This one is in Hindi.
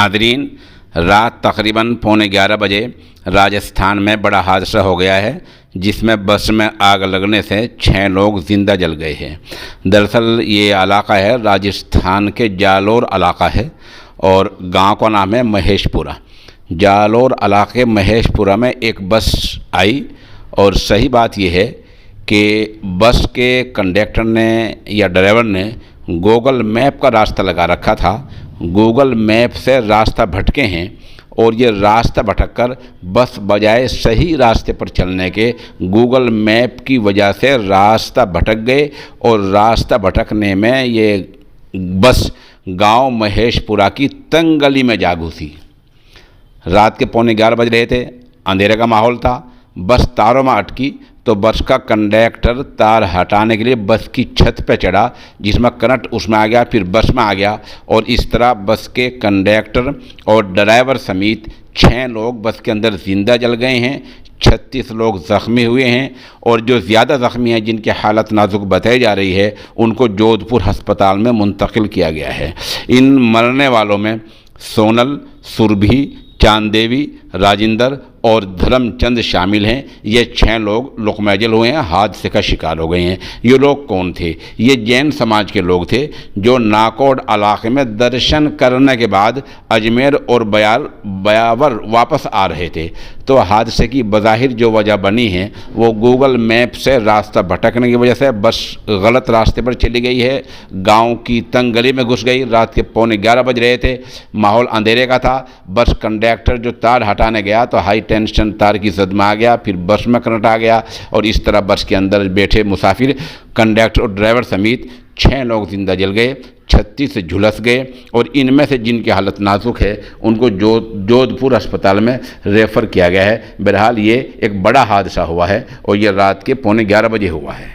नादरीन, रात तकरीबन 11:15 बजे राजस्थान में बड़ा हादसा हो गया है, जिसमें बस में आग लगने से 6 लोग ज़िंदा जल गए हैं। दरअसल ये इलाका है राजस्थान के जालोर इलाका है और गांव का नाम है महेशपुरा। जालोर इलाके महेशपुरा में एक बस आई और सही बात यह है कि बस के कंडक्टर ने या ड्राइवर ने गूगल मैप का रास्ता लगा रखा था। गूगल मैप से रास्ता भटके हैं और ये रास्ता भटककर बस बजाय सही रास्ते पर चलने के गूगल मैप की वजह से रास्ता भटक गए और रास्ता भटकने में ये बस गांव महेशपुरा की तंग गली में जा घुसी। रात के 11:15 बज रहे थे, अंधेरे का माहौल था। बस तारों में अटकी तो बस का कंडक्टर तार हटाने के लिए बस की छत पर चढ़ा, जिसमें करंट उसमें आ गया, फिर बस में आ गया और इस तरह बस के कंडक्टर और ड्राइवर समेत 6 लोग बस के अंदर ज़िंदा जल गए हैं। 36 लोग ज़ख्मी हुए हैं और जो ज़्यादा ज़ख्मी हैं, जिनकी हालत नाजुक बताई जा रही है, उनको जोधपुर अस्पताल में मुंतकिल किया गया है। इन मरने वालों में सोनल, सुरभि, चांदेवी, राजिंदर और धर्मचंद शामिल हैं। ये 6 लोग लोकमैजल हुए हैं, हादसे का शिकार हो गए हैं। ये लोग कौन थे? ये जैन समाज के लोग थे जो नाकोड इलाके में दर्शन करने के बाद अजमेर और ब्यावर वापस आ रहे थे। तो हादसे की बज़ाहिर जो वजह बनी है वो गूगल मैप से रास्ता भटकने की वजह से बस गलत रास्ते पर चली गई है, गांव की तंग गली में घुस गई। रात के 11:15 बज रहे थे, माहौल अंधेरे का था। बस कंडक्टर जो तार हटाने गया तो हाई टेंशन तार की जद में आ गया, फिर बस में करंट आ गया और इस तरह बस के अंदर बैठे मुसाफिर, कंडक्टर और ड्राइवर समेत 6 लोग जिंदा जल गए, 36 झुलस गए और इनमें से जिनकी हालत नाजुक है उनको जोधपुर अस्पताल में रेफ़र किया गया है। बहरहाल ये एक बड़ा हादसा हुआ है और ये रात के 11:15 बजे हुआ है।